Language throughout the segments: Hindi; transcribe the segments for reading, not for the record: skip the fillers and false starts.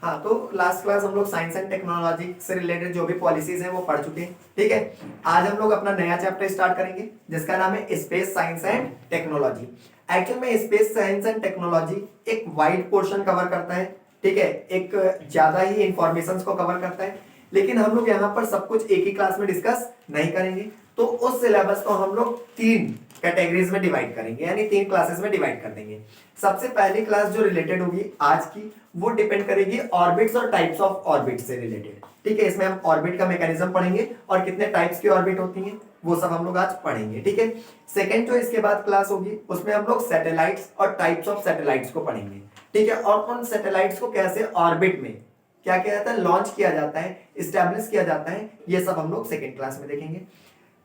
हाँ, तो लास्ट क्लास हम लोग साइंस एंड टेक्नोलॉजी से रिलेटेड जो भी पॉलिसीज हैं वो पढ़ चुके हैं। ठीक है, आज हम लोग अपना नया चैप्टर स्टार्ट करेंगे जिसका नाम है space science and technology. Actual में स्पेस साइंस एंड टेक्नोलॉजी एक वाइड पोर्शन कवर करता है। ठीक है, एक ज्यादा ही इंफॉर्मेशन को कवर करता है, लेकिन हम लोग यहाँ पर सब कुछ एक ही क्लास में डिस्कस नहीं करेंगे। तो उस सिलेबस को हम लोग 3 कैटेगरीज में डिवाइड करेंगे, यानी 3 क्लासेस में डिवाइड कर देंगे। सबसे पहली क्लास जो रिलेटेड होगी आज की, वो डिपेंड करेगी ऑर्बिट्स और टाइप्स ऑफ ऑर्बिट से रिलेटेड। ठीक है, इसमें हम ऑर्बिट का मैकेनिज्म पढ़ेंगे और कितने टाइप्स की ऑर्बिट होती हैं वो सब हम लोग आज पढ़ेंगे। ठीक है, सेकंड जो इसके बाद क्लास होगी उसमें हम लोग सैटेलाइट्स और टाइप्स ऑफ सैटेलाइट्स को पढ़ेंगे। ठीक है, और उन सैटेलाइट्स को कैसे ऑर्बिट में क्या किया जाता है, लॉन्च किया जाता है, इस्टेब्लिश किया जाता है, ये सब हम लोग सेकेंड क्लास में देखेंगे।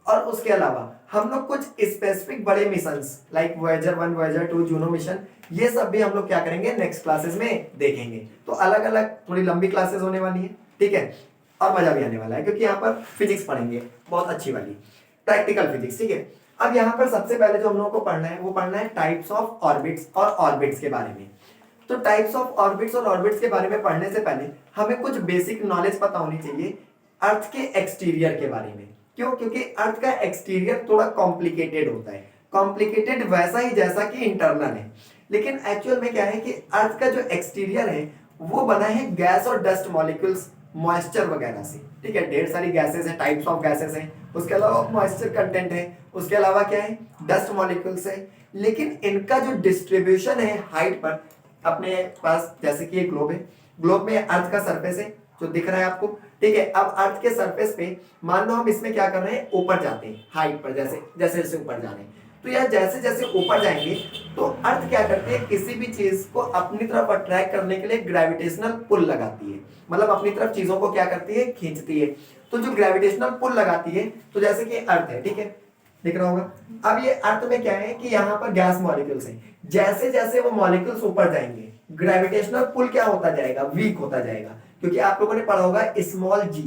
और उसके अलावा हम लोग कुछ स्पेसिफिक बड़े missions like Voyager 1, Voyager 2, Juno mission, ये सब भी हम लोग क्या करेंगे नेक्स्ट क्लासेस में देखेंगे। तो अलग अलग थोड़ी लंबी क्लासेस होने वाली है। ठीक है, और मजा भी आने वाला है क्योंकि यहाँ पर फिजिक्स पढ़ेंगे, बहुत अच्छी वाली प्रैक्टिकल फिजिक्स। ठीक है, अब यहाँ पर सबसे पहले जो हम लोगों को पढ़ना है वो पढ़ना है टाइप्स ऑफ ऑर्बिट्स और ऑर्बिट्स के बारे में। तो टाइप्स ऑफ ऑर्बिट्स और ऑर्बिट्स के बारे में पढ़ने से पहले हमें कुछ बेसिक नॉलेज पता होनी चाहिए अर्थ के एक्सटीरियर के बारे में। क्यों? क्योंकि अर्थ का एक्सटीरियर थोड़ा कॉम्प्लिकेटेड होता है। कॉम्प्लिकेटेड वैसा ही जैसा कि इंटरनल है, लेकिन एक्चुअल में क्या है कि अर्थ का जो एक्सटीरियर है वो बना है गैस और डस्ट मॉलिक्यूल्स, मॉइस्चर वगैरह से। ठीक है, ढेर सारी गैसेस है, टाइप्स ऑफ गैसेस है, उसके अलावा मॉइस्चर कंटेंट है, उसके अलावा क्या है, डस्ट मॉलिक्यूल्स है। लेकिन इनका जो डिस्ट्रीब्यूशन है हाइट पर, अपने पास जैसे कि एक ग्लोब है, ग्लोब में अर्थ का सरफेस है जो दिख रहा है आपको। ठीक है, अब अर्थ के सरफेस पे मान लो हम इसमें क्या कर रहे हैं, ऊपर जाते हैं हाइट पर, जैसे जैसे जैसे ऊपर जा रहे हैं, तो यार जैसे जैसे ऊपर जाएंगे तो अर्थ क्या करती है, किसी भी चीज को अपनी तरफ अट्रैक्ट करने के लिए ग्रेविटेशनल पुल लगाती है, मतलब अपनी तरफ चीजों को क्या करती है, खींचती है। तो जो ग्रेविटेशनल पुल लगाती है, तो जैसे कि अर्थ है, ठीक है, दिख रहा होगा। अब ये अर्थ में क्या है कि यहाँ पर गैस मॉलिक्यूल्स हैं, जैसे जैसे वो मॉलिक्यूल्स ऊपर जाएंगे ग्रेविटेशनल पुल क्या होता जाएगा, वीक होता जाएगा। क्योंकि आप लोगों ने पढ़ा होगा स्मॉल जी,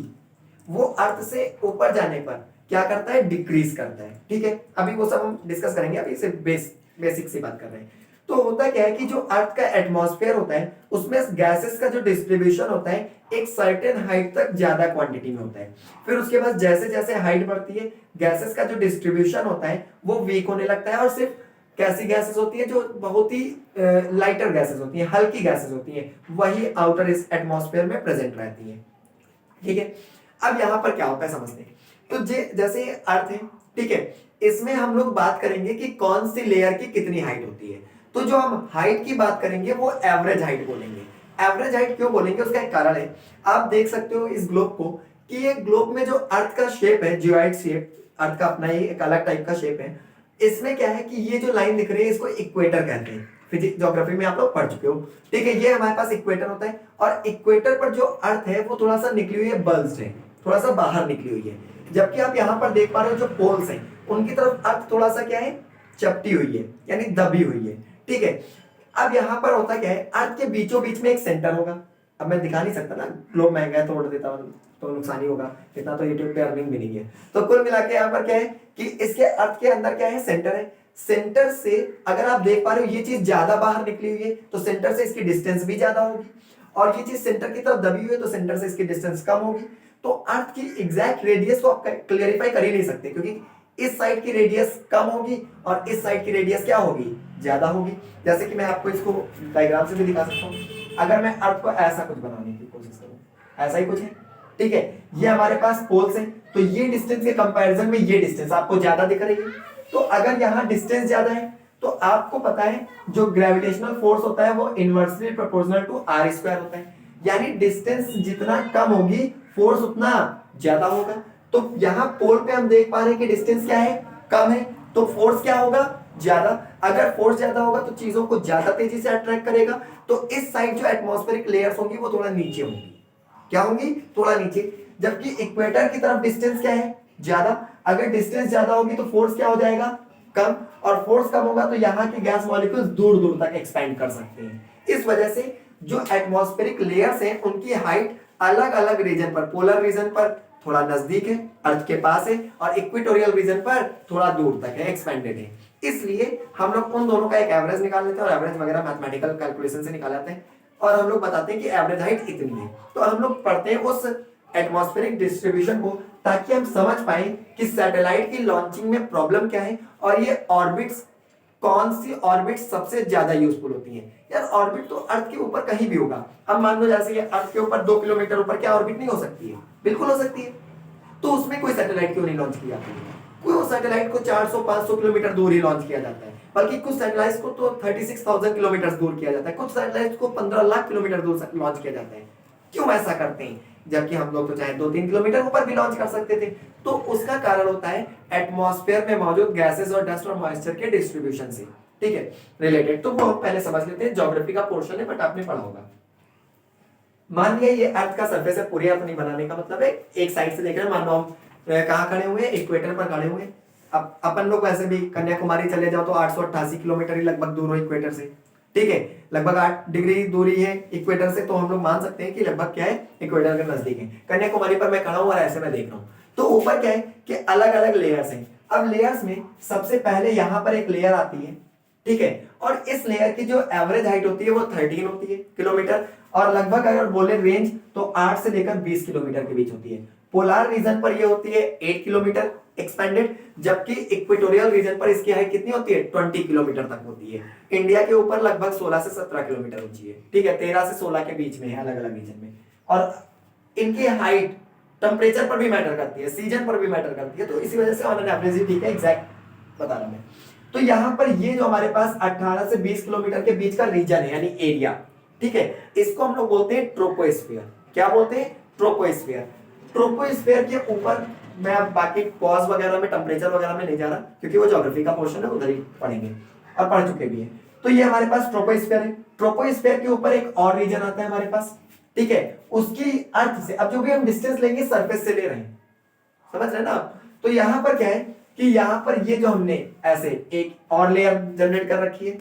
वो अर्थ से ऊपर जाने पर क्या करता है, डिक्रीज करता है। ठीक है, अभी वो सब हम डिस्कस करेंगे, अभी सिर्फ बेसिक सी बात कर रहे हैं। तो होता क्या है कि जो अर्थ का एटमॉस्फेयर होता है उसमें गैसेस का जो डिस्ट्रीब्यूशन होता है एक सर्टेन हाइट तक ज्यादा क्वांटिटी में होता है। फिर उसके बाद जैसे जैसे हाइट बढ़ती है गैसेस का जो डिस्ट्रीब्यूशन होता है वो वीक होने लगता है, और सिर्फ कैसी गैसेस होती है, जो बहुत ही लाइटर गैसेस होती हैं, हल्की गैसेस होती हैं, वही आउटर इस एटमॉस्फेयर में प्रेजेंट रहती हैं। ठीक है, अब यहां पर क्या होता है समझते हैं। तो जैसे अर्थ है, ठीक है, इसमें हम लोग बात करेंगे कि कौन सी लेयर की कितनी हाइट होती है। तो जो हम हाइट की बात करेंगे वो एवरेज हाइट बोलेंगे। एवरेज हाइट क्यों बोलेंगे, उसका एक कारण है। आप देख सकते हो इस ग्लोब को कि ये ग्लोब में जो अर्थ का शेप है, जियोइड शेप, अर्थ का अपना ही एक अलग टाइप का शेप है। इसमें क्या है कि ये जो लाइन दिख रही है इसको इक्वेटर कहते हैं, फिजिक्स ज्योग्राफी में आप लोग पढ़ चुके हो। ठीक है, ये हमारे पास इक्वेटर होता है, और इक्वेटर पर जो अर्थ है वो थोड़ा सा निकली हुई है, बल्ज्ड है, थोड़ा सा बाहर निकली हुई है। जबकि आप यहां पर देख पा रहे हो जो पोल्स हैं उनकी तरफ अर्थ थोड़ा सा क्या है, चपटी हुई है, यानी दबी हुई है। ठीक है, अब यहां पर होता क्या है, अर्थ के बीचों बीच में एक सेंटर होगा। अब मैं दिखा नहीं सकता ना, ग्लोब महंगा है, तोड़ देता हूं तो नुकसान ही होगा, इतना तो यूट्यूब पे अर्निंग भी नहीं है। तो कुल मिला के यहाँ पर क्या है कि इसके अर्थ के अंदर क्या है, सेंटर है। सेंटर से अगर आप देख पा रहे हो ये चीज ज्यादा बाहर निकली हुई है तो सेंटर से इसकी डिस्टेंस भी ज्यादा होगी, और ये चीज सेंटर की तरफ दबी हुई है तो सेंटर से इसकी डिस्टेंस कम होगी। तो अर्थ की एग्जैक्ट रेडियस को आप क्लियरिफाई कर ही नहीं सकते, क्योंकि इस साइड की रेडियस कम होगी और इस साइड की रेडियस क्या होगी, ज्यादा होगी। जैसे कि मैं आपको इसको डायग्राम से भी दिखा सकता हूँ। अगर मैं अर्थ को ऐसा कुछ बनाने की कोशिश करूँ, ऐसा ही कुछ है, ठीक है, ये हमारे पास पोल्स हैं, तो ये डिस्टेंस के कंपैरिजन में ये डिस्टेंस आपको ज्यादा दिख रही है। तो अगर यहाँ डिस्टेंस ज्यादा है तो आपको पता है जो ग्रेविटेशनल फोर्स होता है वो inversely proportional to r square होता है, यानी डिस्टेंस जितना कम होगी फोर्स उतना ज्यादा होगा। तो यहाँ पोल पे हम देख पा रहे हैं कि डिस्टेंस क्या है, कम है, तो फोर्स क्या होगा, ज्यादा। अगर फोर्स ज्यादा होगा तो चीजों को ज्यादा तेजी से अट्रैक्ट करेगा। तो इस साइड जो एटमॉस्फेरिक लेयर्स होंगी वो थोड़ा नीचे होंगी, क्या होंगी, थोड़ा नीचे। जबकि इक्वेटर की तरफ डिस्टेंस क्या है, ज्यादा। अगर डिस्टेंस ज्यादा होगी तो फोर्स क्या हो जाएगा, कम, और फोर्स कम होगा तो यहाँ के गैस मॉलिक्यूल्स दूर दूर तक एक्सपेंड कर सकते हैं। इस वजह से जो एटमॉस्फेरिक लेयर्स हैं उनकी हाइट अलग अलग रीजन पर, पोलर रीजन पर थोड़ा नजदीक है, अर्थ के पास है, और इक्वेटोरियल रीजन पर थोड़ा दूर तक है, एक्सपेंडेड है। इसलिए हम लोग उन दोनों का एक एवरेज निकाल लेते हैं, और एवरेज वगैरह मैथमेटिकल कैलकुलेशन से निकाल लेते हैं। और हम लोग बताते हैं कि एवरेज हाइट इतनी है। तो हम लोग पढ़ते हैं उस एटमॉस्फेरिक डिस्ट्रीब्यूशन को ताकि हम समझ पाए कि सैटेलाइट की लॉन्चिंग में प्रॉब्लम क्या है और ये ऑर्बिट्स, कौन सी ऑर्बिट सबसे ज्यादा यूजफुल होती है। यार ऑर्बिट तो अर्थ के ऊपर कहीं भी होगा। अब मान लो जैसे अर्थ के ऊपर 2 किलोमीटर ऊपर क्या ऑर्बिट नहीं हो सकती है? बिल्कुल हो सकती है। तो उसमें कोई सैटेलाइट क्यों नहीं लॉन्च की जाती है? कोई सैटेलाइट को 400-500 किलोमीटर दूर ही लॉन्च किया जाता है, बल्कि कुछ सैटेलाइट्स को तो 36,000 किलोमीटर दूर किया जाता है, कुछ सैटेलाइट्स को 15 लाख किलोमीटर दूर लॉन्च किया जाता है। क्यों ऐसा करते हैं? जबकि हम लोग तो चाहे 2-3 किलोमीटर ऊपर भी लॉन्च कर सकते थे। तो उसका कारण होता है एटमॉस्फेयर में मौजूद गैसेस और डस्ट और मॉइस्चर के डिस्ट्रीब्यूशन से, ठीक है, रिलेटेड। तो वो पहले समझ लेते हैं, ज्योग्राफी का पोर्शन है बट आपने पढ़ा होगा। मान लिया ये अर्थ का सरफेस है, पूरी अर्थ नहीं बनाने का मतलब है एक साइड से देख रहे हैं, मान लो हम कहाँ खड़े हुए हैं, इक्वेटर पर खड़े हुए हैं। अब अपन लोग वैसे भी कन्याकुमारी चले जाओ तो 888 किलोमीटर ही लगभग दूर हो इक्वेटर से, ठीक है, लगभग 8 डिग्री दूरी है इक्वेटर से। तो हम लोग मान सकते हैं कि लगभग क्या है, इक्वेटर के नजदीक है। कन्याकुमारी पर मैं खड़ा हूं और ऐसे मैं देख रहा हूं। तो ऊपर क्या है कि अलग अलग लेयर्स हैं। अब लेयर्स में सबसे पहले यहां पर एक लेयर आती है, ठीक है, और इस लेयर की जो एवरेज हाइट होती है वो 13 होती है किलोमीटर, और लगभग अगर बोले रेंज तो 8 से लेकर 20 किलोमीटर के बीच होती है। पोलार रीजन पर ये होती है 8 किलोमीटर एक्सपेंडेड, जबकि इक्वेटोरियल रीजन पर इसकी हाइट कितनी होती है? 20 किलोमीटर तक होती है। इंडिया के ऊपर लगभग 16 से 17 किलोमीटर ऊंची है, ठीक है, 13 से 16 के बीच में है अलग अलग रीजन में। और इनकी हाइट टेम्परेचर पर भी मैटर करती है, सीजन पर भी मैटर करती है। तो इसी वजह से ऑन एन एवरेज, ठीक है, एग्जैक्ट बता रहा मैं। तो यहां पर ये जो हमारे पास 18 से 20 किलोमीटर के बीच का रीजन है यानी एरिया, ठीक है, इसको हम लोग बोलते हैं ट्रोपोस्फियर। क्या बोलते हैं? ट्रोपोस्फियर। ट्रोपोस्फियर के ऊपर मैं अब बाकी पॉज वगैरह में, टेम्परेचर वगैरह में नहीं जा रहा क्योंकि वो ज्योग्राफी का पोर्शन है, उधर ही पढ़ेंगे और पढ़ चुके भी हैं। तो ये हमारे पास ट्रोपोस्फियर है। ट्रोपोस्फियर के ऊपर एक और रीजन आता है हमारे पास, ठीक है, उसकी अर्थ से, अब जो भी हम डिस्टेंस लेंगे सरफेस से ले रहे हैं, समझ रहे हैं ना आप? तो यहां पर क्या है कि यहां पर ये जो हमने ऐसे एक और लेयर जनरेट कर रखी है,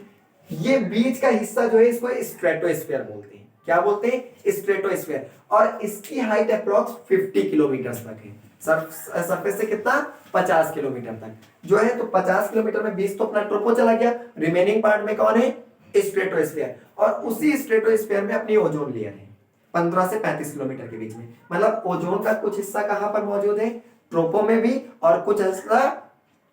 ये बीच का हिस्सा जो है इसको स्ट्रेटोस्फीयर बोलते हैं। क्या बोलते हैं? स्ट्रेटोस्फीयर। और इसकी हाइट अप्रोक्स 50 किलोमीटर तक है। सरफेस से कितना? 50 किलोमीटर तक जो है। तो 50 किलोमीटर में 20 तो अपना ट्रोपो चला गया, रिमेनिंग पार्ट में कौन है? स्ट्रेटोस्फीयर। और उसी स्ट्रेटोस्फीयर में अपनी ओजोन लेयर है 15 से 35 किलोमीटर के बीच में। मतलब ओजोन का कुछ हिस्सा कहां पर मौजूद है? ट्रोपो में भी, और कुछ हिस्सा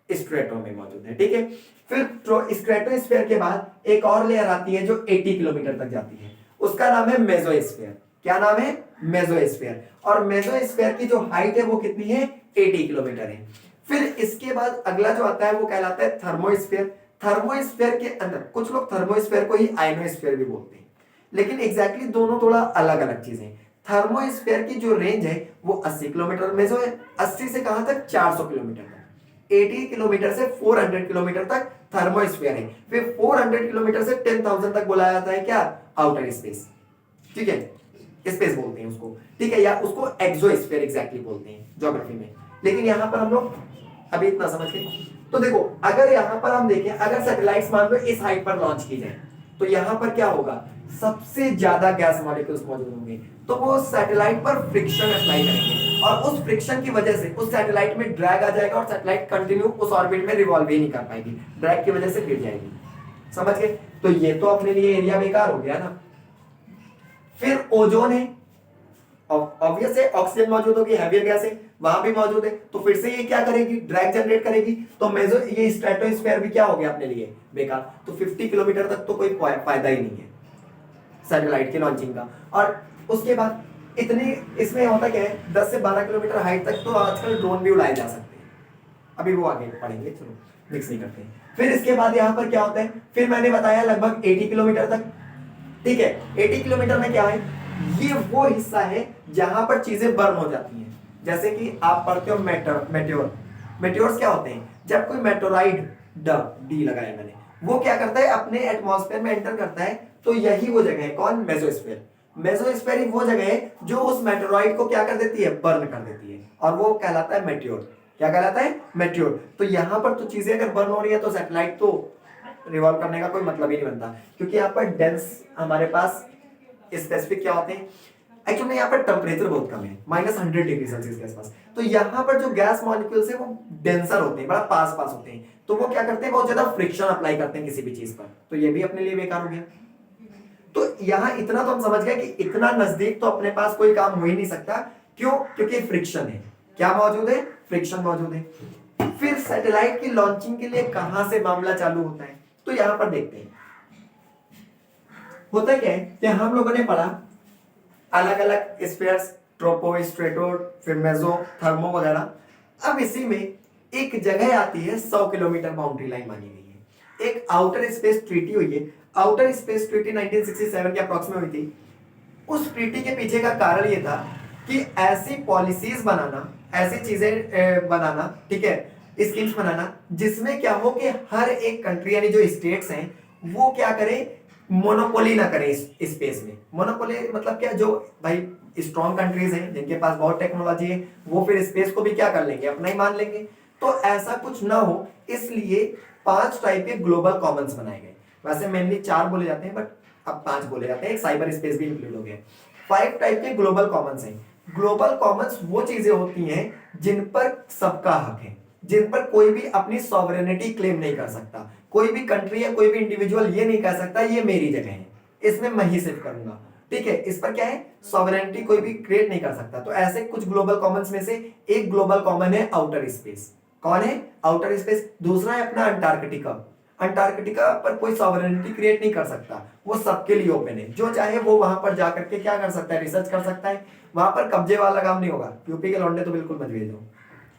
स्ट्रेटो में मौजूद है, ठीक है। फिर स्ट्रेटोस्फीयर के बाद एक और लेयर आती है जो 80 किलोमीटर तक जाती है, उसका नाम है मेसोस्फीयर। क्या नाम है? मेसोस्फीयर। और मेसोस्फीयर की जो हाइट है वो कितनी है? 80 किलोमीटर है। फिर इसके बाद अगला जो आता है वो कहलाता है थर्मोस्फीयर। थर्मोस्फीयर के अंदर कुछ लोग थर्मोस्फीयर को ही आयनोस्फीयर भी बोलते हैं, लेकिन एग्जैक्टली दोनों थोड़ा अलग अलग चीजें। थर्मोस्फीयर की जो रेंज है वो 80 किलोमीटर में, जो है 80 से कहां तक? 400 किलोमीटर तक। 80 किलोमीटर से 400 किलोमीटर तक थर्मोस्फीयर है। फिर 400 किलोमीटर से 10,000 तक बुलाया जाता है क्या? आउटर स्पेस, ठीक है, स्पेस बोलते हैं उसको, ठीक है, या उसको एक्सोस्फीयर एग्जैक्टली बोलते हैं ज्योग्राफी में। लेकिन यहां पर हम लोग अभी इतना समझ गए। तो देखो, अगर यहां पर हम देखें, अगर सैटेलाइट्स मान लो इस हाइट पर लॉन्च की जाए तो यहां पर क्या होगा? सबसे ज्यादा गैस मॉलिक्यूल्स मौजूद होंगे। तो वो सैटेलाइट पर फ्रिक्शन अप्लाई करेंगे और उस फ्रिक्शन की वजह से उस सैटेलाइट में ड्रैग आ जाएगा और सैटेलाइट कंटिन्यू उस ऑर्बिट में रिवॉल्व ही नहीं कर पाएगी, ड्रैग की वजह से गिर जाएगी। समझ गए? तो ये तो अपने लिए एरिया बेकार हो गया ना। फिर ओजोन है, ऑब्वियस है, ऑक्सीजन मौजूद होगी, हैवियर गैस है, वहां भी मौजूद है, तो फिर से ये क्या करेगी? ड्रैग जनरेट करेगी। तो मेजो ये स्ट्रेटोस्फीयर भी क्या हो गया अपने लिए? बेकार। तो 50 किलोमीटर तक तो कोई फायदा ही नहीं है सैटेलाइट की लॉन्चिंग का। और उसके बाद इतनी, इसमें होता क्या है, 10 से 12 किलोमीटर हाइट तक तो आजकल ड्रोन भी उड़ाए जा सकते हैं, अभी वो आगे पढ़ेंगे, चलो मिक्स नहीं करते। फिर इसके बाद यहाँ पर क्या होता है? फिर मैंने बताया लगभग 80 किलोमीटर तक, ठीक है। 80 किलोमीटर में क्या है? ये वो हिस्सा है जहां पर चीजें बर्न हो जाती हैं। जैसे कि आप पढ़ते हो मेटेओर। मेटेओर्स क्या होते हैं? जब कोई मेटोराइड, डी लगाया मैंने, वो क्या करता है? अपने एटमॉस्फेयर में एंटर करता है, तो यही वो जगह है, कौन? मेसोस्फीयर। मेसोस्फीयर ही वो जगह है जो उस मेटोराइड को क्या कर देती है? बर्न कर देती है, और वो कहलाता है मेटेओर। क्या कहलाता है? मेटेओर। तो यहां पर तो चीजें अगर बर्न हो रही है तो सैटेलाइट तो रिवॉल्व करने का कोई मतलब ही नहीं बनता, क्योंकि यहाँ पर डेंस हमारे पास स्पेसिफिक क्या होते हैं? एक्चुअली यहाँ पर टेम्परेचर बहुत कम है, -100 डिग्री सेल्सियस के आसपास। तो यहाँ पर जो गैस मॉलिक्यूल्स है वो डेंसर होते हैं, बड़ा पास पास होते हैं, तो वो क्या करते हैं? बहुत ज्यादा फ्रिक्शन अप्लाई करते हैं किसी भी चीज पर। तो ये भी अपने लिए बेकार हो गया। तो यहाँ इतना तो हम समझ गए कि इतना नजदीक तो अपने पास कोई काम हो ही नहीं सकता। क्यों? क्योंकि फ्रिक्शन है। क्या मौजूद है? फ्रिक्शन मौजूद है। फिर सैटेलाइट की लॉन्चिंग के लिए कहां से मामला चालू होता है, तो यहां पर देखते हैं होता क्या है कि हम लोगों ने पढ़ा अलग अलग स्फीयर्स, ट्रोपो, स्ट्रेटो, फिर मेसो, थर्मो वगैरह। अब इसी में एक जगह आती है 100 किलोमीटर बाउंड्री लाइन मानी गई है, एक आउटर स्पेस ट्रीटी हुई है। आउटर स्पेस ट्रीटी 1967 के अप्रॉक्स में हुई थी। उस ट्रीटी के पीछे का कारण ये था कि ऐसी पॉलिसीज बनाना, ऐसी चीजें बनाना, ठीक है, स्कीम्स बनाना जिसमें क्या हो कि हर एक कंट्री यानी जो स्टेट्स हैं वो क्या करें, मोनोपोली ना करें इस स्पेस में। मोनोपोली मतलब क्या, जो भाई स्ट्रॉन्ग कंट्रीज हैं जिनके पास बहुत टेक्नोलॉजी है वो फिर स्पेस को भी क्या कर लेंगे, अपना ही मान लेंगे। तो ऐसा कुछ ना हो इसलिए 5 टाइप के ग्लोबल कॉमन्स बनाए गए। वैसे मेनली 4 बोले जाते हैं बट अब 5 बोले जाते हैं, एक साइबर स्पेस भी इंक्लूड हो गया। 5 टाइप के ग्लोबल कॉमन्स हैं। ग्लोबल कॉमन्स वो चीजें होती हैं जिन पर सबका हक है, जिन पर कोई भी अपनी सॉवरेनिटी क्लेम नहीं कर सकता। कोई भी कंट्री या कोई भी इंडिविजुअल ये नहीं कह सकता ये मेरी जगह है, इसमें मैं ही सिर्फ करूंगा, ठीक है। इस पर क्या है, सॉवरेनिटी कोई भी क्रिएट नहीं कर सकता। तो ऐसे कुछ ग्लोबल कॉमन्स में से एक ग्लोबल कॉमन है आउटर स्पेस। कौन है? Outer space. दूसरा है अपना अंटार्कटिका। अंटार्कटिका पर कोई सॉवरेनिटी क्रिएट नहीं कर सकता, वो सबके लिए ओपन है। जो चाहे वो वहां पर जाकर के क्या कर सकता है, रिसर्च कर सकता है। वहां पर कब्जे वाला काम नहीं होगा। यूपी के लौंडे तो बिल्कुल मत भेजो,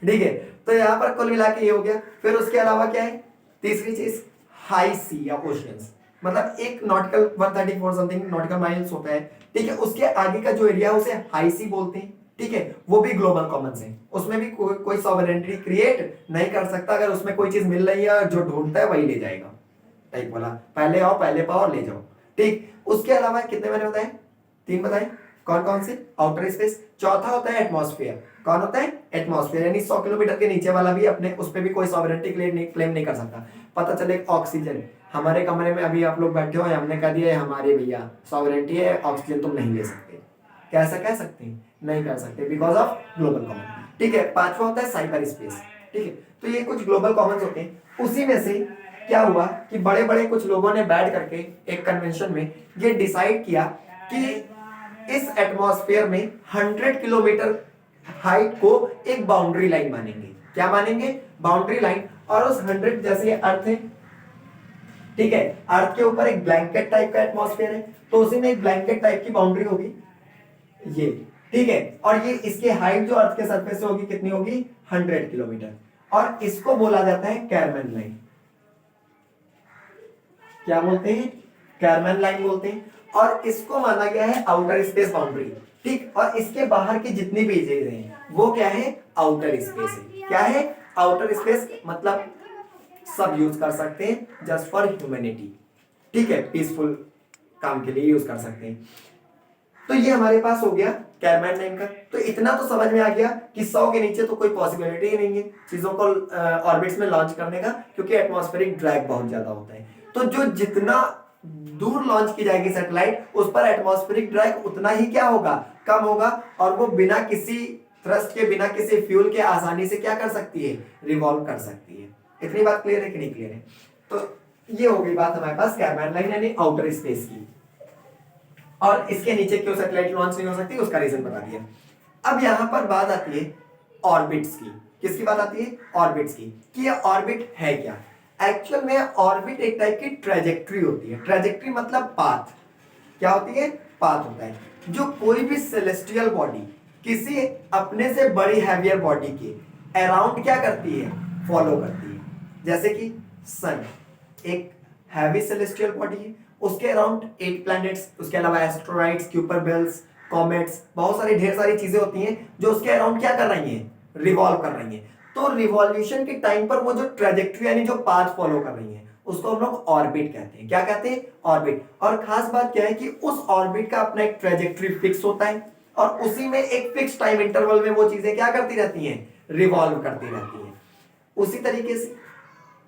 ठीक है। तो यहाँ पर कुल मिला के ये हो गया। फिर उसके अलावा क्या है, तीसरी चीज हाई सी या ओशियंस, मतलब एक नॉटिकल 134 समथिंग नॉटिकल माइल्स होता है, ठीक है। उसके आगे का जो एरिया है उसे हाई सी बोलते हैं, ठीक है। वो भी ग्लोबल कॉमन्स है, उसमें भी कोई सॉवरेनिटी क्रिएट नहीं कर सकता। अगर उसमें कोई चीज मिल रही है, जो ढूंढता है वही ले जाएगा, टाइप वाला। पहले आओ पहले पाओ और ले जाओ, ठीक। उसके अलावा कितने मैंने बताए? 3 बताए। कौन कौन से? Outer space. चौथा होता है एटमॉस्फेयर। कौन होता है? एटमॉस्फेयर, यानी 100 किलोमीटर के नीचे वाला भी अपने उस पर भी कोई सॉवरेनिटी क्लेम नहीं कर सकता। पता चले ऑक्सीजन हमारे कमरे में अभी आप लोग बैठे हो, हमने कह दिया हमारे भैया सॉवरेनिटी है, ऑक्सीजन तुम नहीं ले सकते, कैसा कह सकते हैं? नहीं कर सकते, बिकॉज ऑफ ग्लोबल कॉमन, ठीक है। पांचवा होता है साइबर स्पेस, ठीक है। तो ये कुछ ग्लोबल कॉमन्स होते हैं। उसी में से क्या हुआ कि बड़े बड़े कुछ लोगों ने बैठ करके एक कन्वेंशन में ये डिसाइड किया कि इस एटमॉस्फेयर में 100 किलोमीटर हाइट को एक बाउंड्री लाइन मानेंगे। क्या मानेंगे? Boundary line. और उस 100, जैसे ये अर्थ है, ठीक है, अर्थ के ऊपर एक ब्लैंकेट टाइप का एटमॉस्फेयर है, तो उसी में एक ब्लैंकेट टाइप की बाउंड्री होगी ये, ठीक है। और ये इसके हाइट जो अर्थ के सरफेस से होगी कितनी होगी? 100 किलोमीटर। और इसको बोला जाता है कैरमैन लाइन। क्या बोलते हैं? कैरमैन लाइन बोलते हैं। और इसको माना गया है आउटर स्पेस बाउंड्री, ठीक। और इसके बाहर की जितनी भी चीजें हैं वो क्या है? आउटर स्पेस है। क्या है? Outer space. मतलब सब यूज कर सकते हैं जस्ट फॉर ह्यूमैनिटी, ठीक है, पीसफुल काम के लिए यूज कर सकते हैं। तो ये हमारे पास हो गया कैरमैन लाइन का। तो इतना तो समझ में आ गया कि 100 के नीचे तो कोई पॉसिबिलिटी ही नहीं है चीजों को ऑर्बिट्स में लॉन्च करने का, क्योंकि एटमॉस्फेरिक ड्रैग बहुत ज्यादा होता है। तो जो जितना दूर लॉन्च की जाएगी सैटेलाइट, उस पर एटमॉस्फेरिक ड्रैग उतना ही क्या होगा? कम होगा। और वो बिना किसी थ्रस्ट के, बिना किसी फ्यूल के आसानी से क्या कर सकती है? रिवॉल्व कर सकती है। इतनी बात क्लियर है कि नहीं क्लियर है? तो ये हो गई बात हमारे पास कैरमैन लाइन यानी आउटर स्पेस की। और इसके नीचे क्यों सैटेलाइट लॉन्च नहीं हो सकती, उसका रीजन बता दिया। अब यहां पर बात आती है ऑर्बिट्स की। किसकी बात आती है? ऑर्बिट्स की, कि ये ऑर्बिट है क्या। एक्चुअल में ऑर्बिट एक टाइप की ट्रेजेक्ट्री होती है। ट्रेजेक्ट्री मतलब पाथ। क्या होती है? पाथ होता है। जो कोई भी सेलेस्टियल बॉडी किसी अपने से बड़ी हैवियर बॉडी के अराउंड क्या करती है? फॉलो करती है। जैसे कि सन एक हैवी सेलेस्टियल बॉडी है, उसके अराउंड 8 प्लैनेट्स, उसके अलावा एस्ट्रॉइड्स, क्यूपर बेल्स, कॉमेट्स, बहुत सारी ढेर सारी चीजें होती हैं जो उसके अराउंड क्या कर रही हैं? रिवॉल्व कर रही हैं। तो रिवॉल्यूशन के टाइम पर वो जो ट्रेजेक्ट्री यानी जो पाथ फॉलो कर रही हैं उसको हम लोग ऑर्बिट कहते हैं। क्या कहते हैं? ऑर्बिट। और खास बात क्या है कि उस ऑर्बिट का अपना एक ट्रेजेक्ट्री फिक्स होता है और उसी में एक फिक्स टाइम इंटरवल में वो चीजें क्या करती रहती हैं? रिवॉल्व करती रहती हैं। उसी तरीके से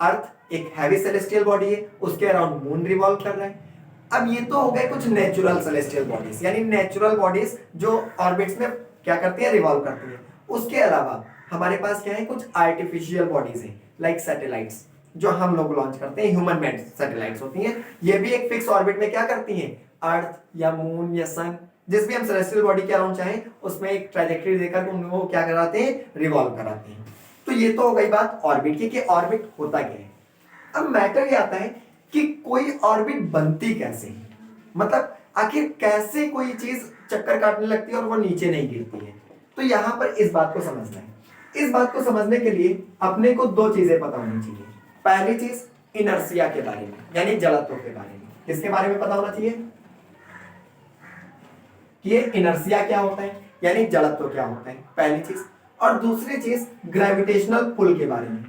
अर्थ एक हैवी सेलेस्टियल बॉडी है, उसके अराउंड मून रिवॉल्व कर रहा है। अब ये तो हो गए कुछ नेचुरल सेलेस्टियल बॉडीज, यानी नेचुरल बॉडीज जो ऑर्बिट्स में क्या करती है? रिवॉल्व करती है। उसके अलावा हमारे पास क्या है? कुछ आर्टिफिशियल बॉडीज हैं, लाइक सैटेलाइट्स जो हम लोग लॉन्च करते हैं, ह्यूमन मेड सैटेलाइट्स होती हैं। ये भी एक फिक्स ऑर्बिट में क्या करती हैं? अर्थ या मून या सन, जिस भी हम सेलेस्टियल बॉडी के अराउंड चाहें उसमें एक ट्रैजेक्टरी देकर उनको क्या कराते हैं, रिवॉल्व कराते हैं। तो ये तो हो गई बात ऑर्बिट की कि ऑर्बिट होता क्या है। अब मैटर ये आता है कि कोई ऑर्बिट बनती कैसे है, मतलब आखिर कैसे कोई चीज चक्कर काटने लगती है और वो नीचे नहीं गिरती है। तो यहां पर इस बात को समझना है। इस बात को समझने के लिए अपने को दो चीजें पता होनी चाहिए। पहली चीज इनर्शिया के बारे में, यानी जड़त्व के बारे में। किसके बारे में पता होना चाहिए कि ये इनर्शिया क्या होता है, यानी जड़त्व क्या होता है, पहली चीज। और दूसरी चीज ग्रेविटेशनल पुल के बारे में।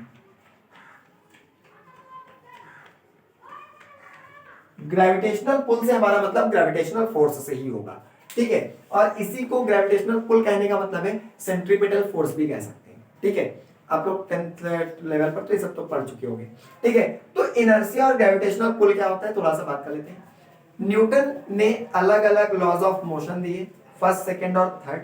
ग्रेविटेशनल पुल से हमारा मतलब ग्रेविटेशनल फोर्स से ही होगा, ठीक है। और इसी को ग्रेविटेशनल पुल कहने का मतलब है सेंट्रीपिटल फोर्स भी कह सकते हैं, ठीक है। आप लोग 10th लेवल पर तो ये सब तो पढ़ चुके होंगे, ठीक है। तो इनर्शिया और ग्रेविटेशनल पुल क्या होता है थोड़ा सा बात कर लेते हैं। न्यूटन ने अलग अलग लॉज ऑफ मोशन दिए, फर्स्ट, सेकंड और थर्ड।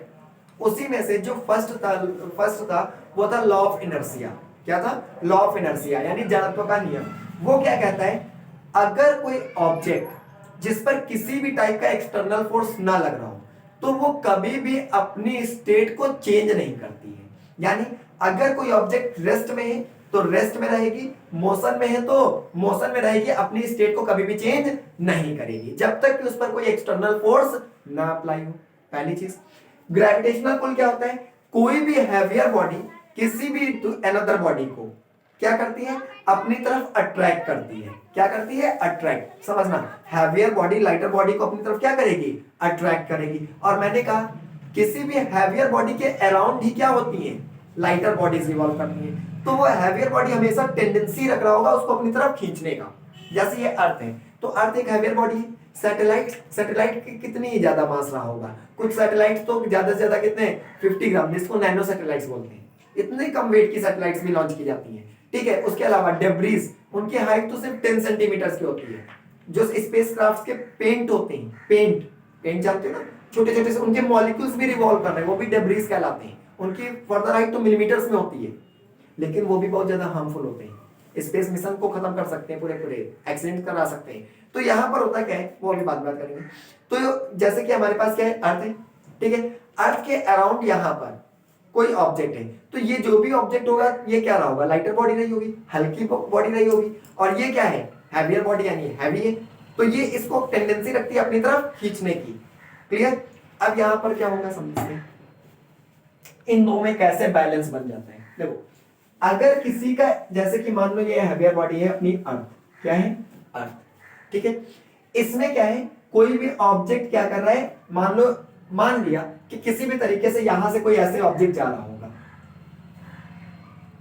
उसी में से जो फर्स्ट था वो था लॉ ऑफ इनर्शिया। क्या था? लॉ ऑफ इनर्शिया, यानी जड़त्व का नियम। वो क्या कहता है, अगर कोई ऑब्जेक्ट जिस पर किसी भी टाइप का एक्सटर्नल फोर्स ना लग रहा हो तो वो कभी भी अपनी स्टेट को चेंज नहीं करती है। यानी अगर कोई ऑब्जेक्ट रेस्ट में है तो रेस्ट में रहेगी, मोशन में है तो मोशन में रहेगी, अपनी स्टेट को कभी भी चेंज नहीं करेगी जब तक कि उस पर कोई एक्सटर्नल फोर्स ना अप्लाई हो। पहली चीज। ग्रेविटेशनल पुल क्या होता है, कोई भी हैवियर बॉडी किसी भी अनदर बॉडी को क्या करती है, अपनी तरफ अट्रैक्ट करती है। क्या करती है? अट्रैक्ट। समझना, हैवियर बॉडी लाइटर बॉडी को अपनी तरफ क्या करेगी? अट्रैक्ट करेगी। और मैंने कहा किसी भी हैवियर बॉडी के अराउंड ही क्या होती है, लाइटर बॉडीज रिवॉल्व करती है। तो वो हैवियर बॉडी हमेशा टेंडेंसी रख रहा होगा उसको अपनी तरफ खींचने का। जैसे ये अर्थ है तो अर्थ एक हैवियर बॉडी है। सैटेलाइट की कितनी ज्यादा मास रहा होगा, कुछ सैटेलाइट तो ज्यादा से ज्यादा कितने, 50 ग्राम, जिसको नैनो सैटेलाइट्स बोलते हैं। इतने कम वेट की सैटेलाइट्स भी लॉन्च की जाती हैं, ठीक है। उसके अलावा डेब्रीज, उनकी हाइट तो सिर्फ 10 सेंटीमीटर की होती है। जो स्पेसक्राफ्ट के पेंट होते हैं, पेंट जानते हो ना, छोटे छोटे से उनके मॉलिक्यूल्स भी रिवॉल्व कर रहे हैं, वो भी डेब्रीज कहलाते हैं। उनकी फर्दर हाइट तो मिलीमीटर्स में होती है, लेकिन वो भी बहुत ज्यादा हार्मफुल होते हैं। स्पेस मिशन को खत्म कर सकते हैं, पूरे पूरे एक्सीडेंट करा सकते हैं। तो यहां पर होता क्या है वो अभी बात करेंगे। तो जैसे कि हमारे पास क्या है, अर्थ है, ठीक है। अर्थ के अराउंड यहां पर कोई ऑब्जेक्ट है, तो ये जो भी ऑब्जेक्ट होगा ये क्या रहा होगा, लाइटर बॉडी रही होगी, हल्की बॉडी रही होगी। और ये क्या है, हैवियर बॉडी, यानी हैवी है। तो ये इसको टेंडेंसी रखती है अपनी तरफ खींचने की। क्लियर? अब यहां पर क्या होगा समझते हैं, इन दो में कैसे बैलेंस बन जाता है। देखो, अगर किसी का, जैसे कि मान लो ये हैवियर बॉडी है अपनी अर्थ, क्या है, अर्थ, ठीक है। इसमें क्या है, कोई भी ऑब्जेक्ट क्या कर रहा है, मान लिया कि किसी भी तरीके से यहां से कोई ऐसे ऑब्जेक्ट जा रहा होगा,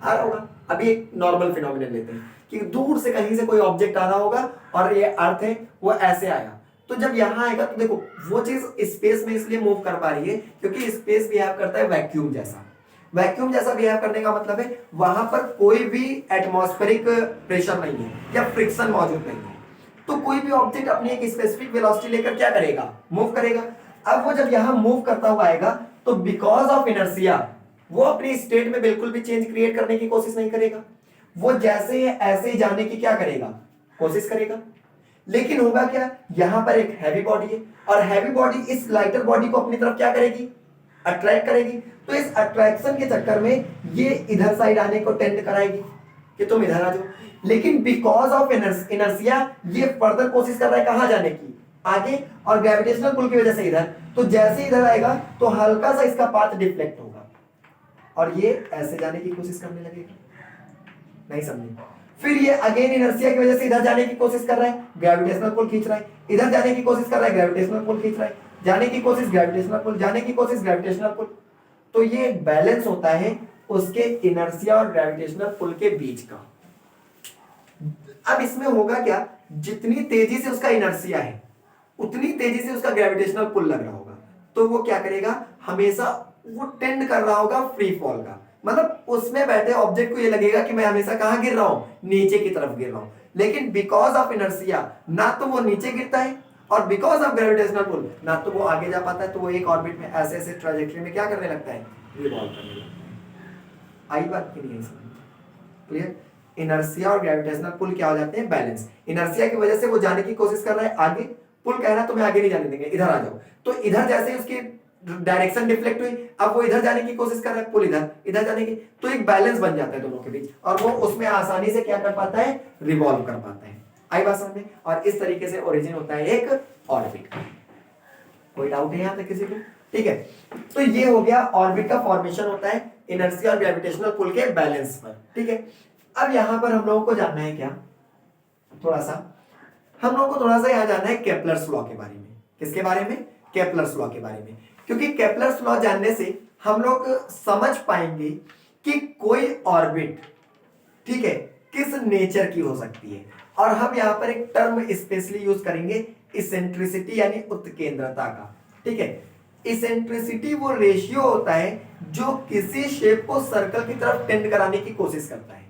आ रहा होगा। अभी एक नॉर्मल फिनोमिनन लेते हैं कि दूर से कहीं से कोई ऑब्जेक्ट आ रहा होगा और ये अर्थ है वो ऐसे आया। तो जब यहां आएगा तो देखो वो चीज स्पेस में इसलिए मूव कर पा रही है क्योंकि स्पेस बिहेव करता है वैक्यूम जैसा। वैक्यूम जैसा बिहेव करने का मतलब है वहां पर कोई भी एटमॉस्फेरिक प्रेशर नहीं है या फ्रिक्शन मौजूद नहीं है। तो कोई भी ऑब्जेक्ट अपनी एक स्पेसिफिक वेलोसिटी लेकर क्या करेगा, मूव करेगा। अब वो जब यहां मूव करता हुआ आएगा तो बिकॉज ऑफ इनर्शिया वो अपनी स्टेट में बिल्कुल भी चेंज क्रिएट करने की कोशिश नहीं करेगा। वो जैसे ऐसे ही जाने की क्या करेगा, कोशिश करेगा। लेकिन होगा क्या, यहां पर एक हैवी बॉडी है और हैवी बॉडी इस लाइटर बॉडी को अपनी तरफ क्या करेगी, अट्रैक्ट करेगी। तो इस अट्रैक्शन के चक्कर में ये इधर साइड आने को टेंड कराएगी कि तुम इधर आ जाओ। लेकिन बिकॉज ऑफ इनर्शिया ये फर्दर कोशिश कर रहा है कहां जाने की, आगे, और ग्रेविटेशनल पुल की वजह से इधर। तो जैसे इधर आएगा तो हल्का सा इसका पाथ डिफ्लेक्ट होगा और ये ऐसे जाने की कोशिश करने लगेगा। नहीं समझे? फिर ये अगेन इनर्शिया की वजह से इधर जाने की कोशिश कर रहा है, ग्रेविटेशनल पुल खींच रहा है, इधर जाने की कोशिश कर रहा है, ग्रेविटेशनल पुल खींच रहा है, जाने की कोशिश ग्रेविटेशनल पुल, जाने की कोशिश ग्रेविटेशनल पुल। तो ये एक बैलेंस होता है उसके इनर्शिया और ग्रेविटेशनल पुल के बीच का। अब इसमें होगा क्या, जितनी तेजी से उसका इनर्शिया है उतनी तेजी से उसका ग्रेविटेशनल पुल लग रहा होगा। तो वो क्या करेगा, हमेशा वो टेंड कर रहा होगा फ्री फॉल का। मतलब उसमें बैठे ऑब्जेक्ट को ये लगेगा कि मैं हमेशा कहां गिर रहा हूं, नीचे की तरफ गिर रहा हूं। लेकिन बिकॉज ऑफ इनर्शिया ना तो वो नीचे गिरता है और बिकॉज ऑफ ग्रेविटेशनल पुल ना तो वो आगे जा पाता है। तो वो एक ऑर्बिट में ऐसे ऐसे ट्रैजेक्टरी में क्या करने लगता है, रिवॉल्व करने लगता है। आई बात की नहीं है इसमें? क्लियर? इनर्शिया और ग्रेविटेशनल पुल क्या हो जाते हैं, बैलेंस। इनर्शिया की वजह से वो जाने की कोशिश कर रहा है आगे पुल कह रहा है तुम्हें आगे नहीं जाने देंगे, इधर आ जाओ, तो इधर जैसे ही उसकी डायरेक्शन डिफ्लेक्ट हुई, अब वो इधर जाने की कोशिश कर रहा है, पुल इधर इधर जाने की, तो एक बैलेंस बन जाता है दोनों के बीच और वो उसमें आसानी से क्या कर पाता है, रिवॉल्व कर पाता है। आई बात समझ में? और इस तरीके से ओरिजिन होता है एक ऑर्बिट का। कोई डाउट है यहां तक किसी को? ठीक है, तो ये हो गया ऑर्बिट का फॉर्मेशन होता है इनर्शिया और ग्रेविटेशनल पुल के बैलेंस पर। ठीक है, अब यहां पर हम लोगों को जानना है क्या, थोड़ा सा हम लोगों को थोड़ा सा यहां जानना है केपलर्स लॉ के बारे में। किसके बारे में? केपलर्स लॉ के बारे में। क्योंकि केपलर्स लॉ जानने से हम लोग समझ पाएंगे कि कोई ऑर्बिट, ठीक है, किस नेचर की हो सकती है। और हम यहां पर एक टर्म स्पेशली यूज करेंगे, इसेंट्रिसिटी यानी उत्केंद्रता का। ठीक है, इसेंट्रिसिटी वो रेशियो होता है जो किसी शेप को सर्कल की तरफ टेंड कराने की कोशिश करता है।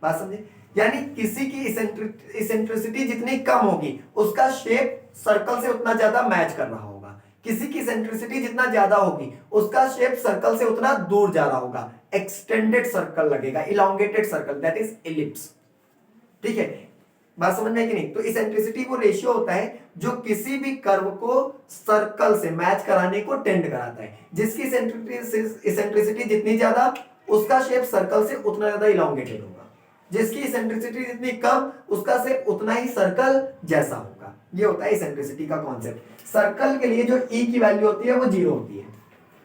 बात समझे? यानी किसी की इसेंट्रिसिटी जितनी कम होगी उसका शेप सर्कल से उतना ज्यादा मैच कर रहा होगा, किसी की इसेंट्रिसिटी जितना ज्यादा होगी उसका शेप सर्कल से उतना दूर जा रहा होगा, एक्सटेंडेड सर्कल लगेगा, elongated circle, that is ellipse. ठीक है, बात समझ में है कि नहीं? तो इसेंट्रिसिटी वो रेशियो होता है जो किसी भी कर्व को सर्कल से मैच कराने को टेंड कराता है। जिसकी इसेंट्रिसिटी जितनी ज्यादा उसका शेप सर्कल से उतना ज्यादा इलोंगेटेड होगा, जिसकी इसेंट्रिसिटी जितनी कम उसका शेप उतना ही सर्कल जैसा होगा। ये होता है इसेंट्रिसिटी का कॉन्सेप्ट। सर्कल के लिए जो ई की वैल्यू होती है वो 0 होती है,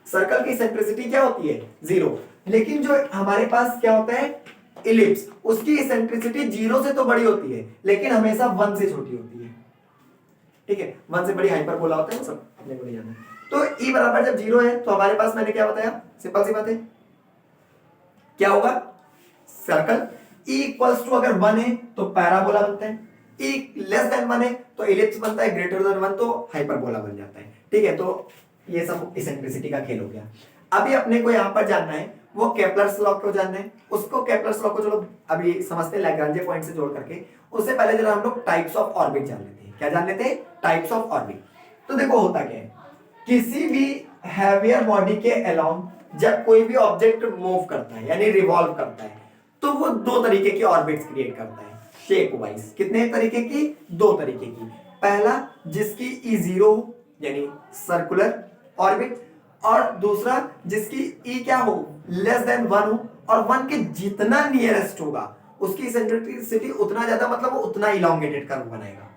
सर्कल की इसेंट्रिसिटी क्या होती है? 0। लेकिन जो हमारे पास क्या होता है, इलिप्स, उसकी इसेंट्रिसिटी 0 से तो बड़ी होती है लेकिन हमेशा 1 से छोटी होती है। ठीक है, 1 से बड़ी हाइपरबोला होता है, सब अपने को नहीं जानना। तो ई बराबर जब 0 है तो हमारे पास मैंने क्या बताया, सिंपल सी बात है, क्या होगा, सर्कल। ई इक्वल्स टू अगर 1 है तो पैराबोला बनता है, ई लेस देन 1 है तो इलिप्स बनता है, ग्रेटर देन 1 तो हाइपरबोला बन जाता है। ठीक है, तो ये सब इसेंट्रिसिटी का खेल हो गया। अभी अपने को यहां पर जानना है वो केपलर्स लॉ को जानना है, उसको केपलर्स लॉ को चलो अभी समझते हैं लैग्रांजे पॉइंट से जोड़ करके। उससे पहले जरा हम लोग टाइप्स ऑफ ऑर्बिट जान लेते हैं। क्या जान लेते हैं? Types of orbit. तो देखो होता क्या है, किसी भी हैवियर बॉडी के अलोंग जब कोई भी ऑब्जेक्ट मूव करता है यानी रिवॉल्व करता है तो वो 2 तरीके की ऑर्बिट्स क्रिएट करता है शेप वाइज। कितने तरीके की? 2 तरीके की। पहला जिसकी E0 यानी सर्कुलर ऑर्बिट, और दूसरा जिसकी E क्या हो, लेस देन 1 हो और 1 के जितना नियरेस्ट होगा उसकी इसेंट्रिसिटी उतना ज्यादा, मतलब वो उतना इलोंगेटेड कर्व बनाएगा।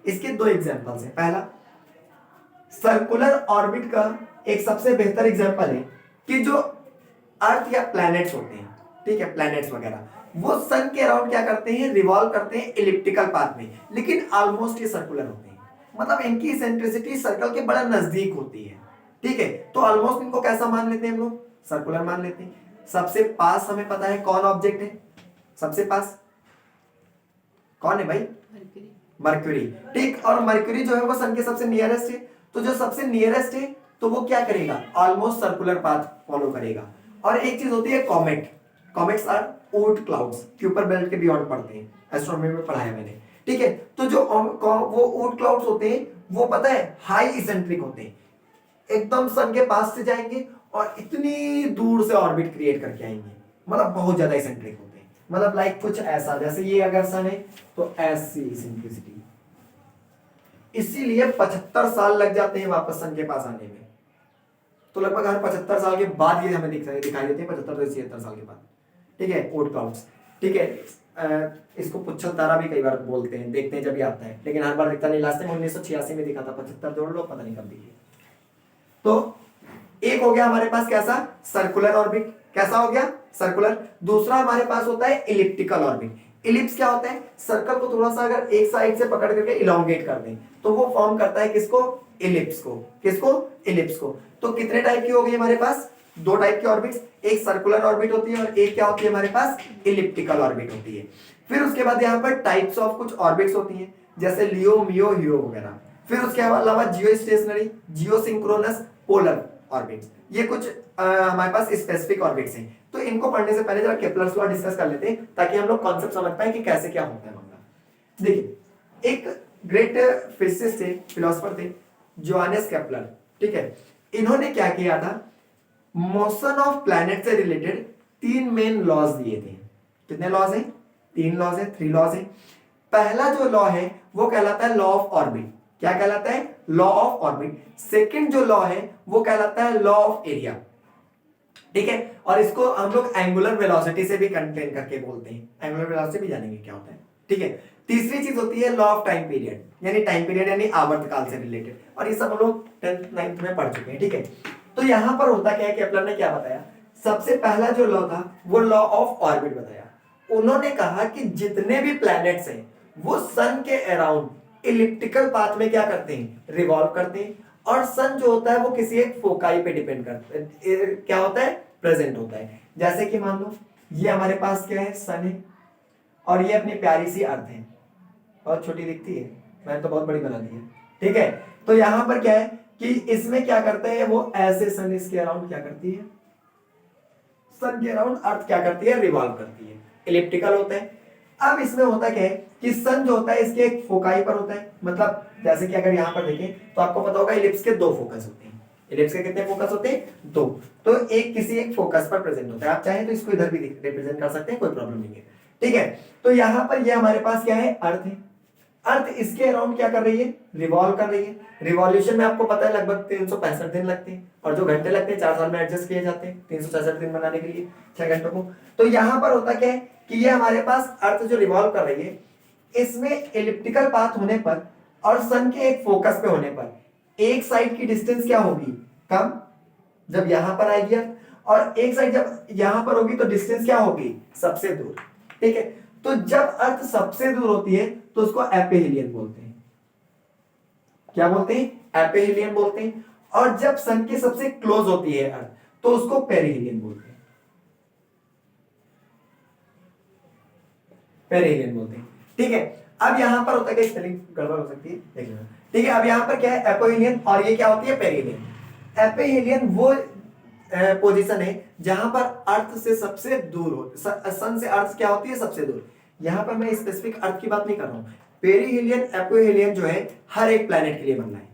इसके 2 एग्जांपल्स हैं। पहला सर्कुलर ऑर्बिट का एक सबसे बेहतर एग्जांपल है कि जो अर्थ या प्लैनेट्स होते हैं, ठीक है, प्लैनेट्स वगैरह, वो सन के अराउंड क्या करते हैं, रिवॉल्व करते हैं इलिप्टिकल पाथ में, लेकिन ऑलमोस्ट ये सर्कुलर होते हैं, मतलब इनकी इसेंट्रिसिटी सर्कल के बड़ा नजदीक होती है। ठीक है, तो ऑलमोस्ट इनको कैसा मान लेते हैं हम लोग, सर्कुलर मान लेते हैं। सबसे पास हमें पता है कौन ऑब्जेक्ट है, सबसे पास कौन है भाई, मर्क्यूरी। ठीक, और मर्क्यूरी जो है वो सन के सबसे नियरेस्ट है, तो जो सबसे नियरेस्ट है तो वो क्या करेगा, ऑलमोस्ट सर्कुलर पाथ फॉलो करेगा। और एक चीज होती है comet, comets are Oort clouds, Kuiper belt के बियॉन्ड पढ़ते हैं, एस्ट्रोनॉमी में पढ़ाया मैंने। ठीक है, तो जो वो ऊर्ट क्लाउड्स होते हैं वो पता है हाई इसेंट्रिक होते हैं, एकदम सन के पास से जाएंगे और इतनी दूर से ऑर्बिट क्रिएट करके आएंगे, मतलब बहुत ज्यादा इसेंट्रिक होते हैं। मतलब लाइक कुछ ऐसा, जैसे ये अगर सन है तो ऐसी इसेंट्रिसिटी, इसीलिए 75 साल लग जाते हैं वापस सन के पास आने में। तो लगभग हर 75 साल के बाद ये हमें दिखाई देते हैं, 75 से 76 साल के बाद। ठीक है, ऊर्ट क्लाउड्स। ठीक है, इसको पुच्छल तारा भी कई बार बोलते हैं, देखते हैं जब ये आता है, लेकिन हर बार दिखता नहीं। लास्ट टाइम 1986 में दिखा था, 75 जोड़ लो, पता नहीं कब दिखे। तो एक हो गया हमारे पास कैसा, सर्कुलर ऑर्बिट। कैसा हो गया, सर्कुलर। दूसरा हमारे पास होता है इलिप्टिकल ऑर्बिट। इलिप्स क्या होता है, सर्कल को थोड़ा सा अगर एक साइड से पकड़ करके इलोंगेट कर दें तो वो फॉर्म करता है किसको, इलिप्स को। किसको, इलिप्स को। तो कितने टाइप की हो गई हमारे पास, 2 टाइप की ऑर्बिट्स, एक सर्कुलर ऑर्बिट होती है और एक क्या होती है हमारे पास, इलिप्टिकल ऑर्बिट होती है। फिर उसके बाद यहाँ पर टाइप्स ऑफ कुछ ऑर्बिट्स होती हैं, जैसे लियो, मियो, हियो वगैरह। फिर उसके अलावा जियो स्टेशनरी, जियो सिंक्रोनस, पोलर ऑर्बिट्स, ये कुछ हमारे पास स्पेसिफिक ऑर्बिट्स हैं। तो इनको पढ़ने से पहले जरा केपलर्स लॉ डिस्कस कर लेते हैं ताकि हम लोग कॉन्सेप्ट समझ पाए कि कैसे क्या होता है मामला। देखिए, एक ग्रेट फिजिसिस्ट थे, फिलोसोफर थे, जोहानेस केपलर। ठीक है, इन्होंने क्या किया था, मोशन ऑफ प्लैनेट से रिलेटेड 3 मेन लॉज दिए थे। कितने लॉज हैं, 3 लॉज हैं, 3 लॉज हैं। पहला जो लॉ है वो कहलाता है लॉ ऑफ ऑर्बिट। क्या कहलाता है? Law of orbit. सेकंड जो लॉ है वो कहलाता है लॉ ऑफ एरिया, ठीक है। और इसको हम लोग एंगुलर वेलोसिटी से भी कंटेन करके बोलते हैं, एंगुलर वेलोसिटी भी जानेंगे क्या होता है, ठीक है। तीसरी चीज होती है लॉ ऑफ टाइम पीरियड, यानी टाइम पीरियड यानी आवर्तकाल से रिलेटेड, और ये सब हम लोग 10th 9th में पढ़ चुके हैं, ठीक है। तो यहां पर होता क्या है, केपलर ने क्या बताया, सबसे पहला जो लॉ था वो लॉ ऑफ ऑर्बिट बताया। उन्होंने कहा कि जितने भी प्लैनेट्स हैं वो सन के अराउंड इलिप्टिकल पाथ में क्या करते हैं, रिवॉल्व करते हैं, और सन जो होता है वो किसी एक फोकाई पे डिपेंड करता है, क्या होता है, प्रेजेंट होता है। जैसे कि मान लो ये हमारे पास क्या है, सन है, और ये अपनी प्यारी सी अर्थ है, बहुत छोटी दिखती है, मैंने तो बहुत बड़ी बना दी है, ठीक है। तो यहां पर क्या है कि इसमें क्या करते हैं वो ऐसे सन इसके अराउंड क्या करती है, सन के अराउंड अर्थ क्या करती है, रिवॉल्व करती है, इलिप्टिकल होता है। अब इसमें होता क्या है कि सन जो होता है इसके एक फोकाई पर होता है, मतलब जैसे कि अगर यहां पर देखें तो आपको पता होगा इलिप्स के दो फोकस होते हैं। इलिप्स के कितने फोकस होते हैं, दो। तो एक किसी एक फोकस पर प्रेजेंट होता है, आप चाहें तो इसको इधर भी रिप्रेजेंट कर सकते हैं, कोई प्रॉब्लम नहीं है, ठीक है। तो यहां पर ये हमारे पास क्या है, अर्थ है। अर्थ इसके अराउंड क्या कर रही है, रिवॉल्व कर रही है। रिवॉल्यूशन में आपको पता है लगभग 365 दिन लगते हैं, और जो घंटे लगते हैं 4 साल में एडजस्ट किए जाते हैं 366 दिन बनाने के लिए 6 घंटों को। तो यहां पर होता क्या है कि ये हमारे पास अर्थ जो रिवॉल्व कर रही है, इसमें एलिप्टिकल पाथ होने पर और सन के एक फोकस पे होने पर एक साइड की डिस्टेंस क्या होगी, कम, जब यहां पर आएगी, और एक साइड जब यहां पर होगी तो डिस्टेंस क्या होगी, सबसे दूर, ठीक है। तो जब अर्थ सबसे दूर होती है तो उसको एपेहिलियन बोलते हैं। क्या बोलते हैं, एपेहिलियन बोलते हैं। और जब सन के सबसे क्लोज होती है अर्थ तो उसको पेरिहिलियन बोलते हैं, पेरिहिलियन बोलते हैं, ठीक है। अब यहां पर होता है कि स्पेलिंग गड़बड़ हो सकती है, देख लेना, ठीक है। अब यहां पर क्या है, एपोहिलियन, और ये क्या होती है, पेरिहिलियन। एपेहिलियन वो पोजीशन है जहां पर अर्थ से सबसे दूर हो, सन से अर्थ क्या होती है, सबसे दूर। यहां पर मैं स्पेसिफिक अर्थ की बात नहीं कर रहा हूं, पेरिहिलियन एपोहिलियन जो है हर एक प्लैनेट के लिए बनना है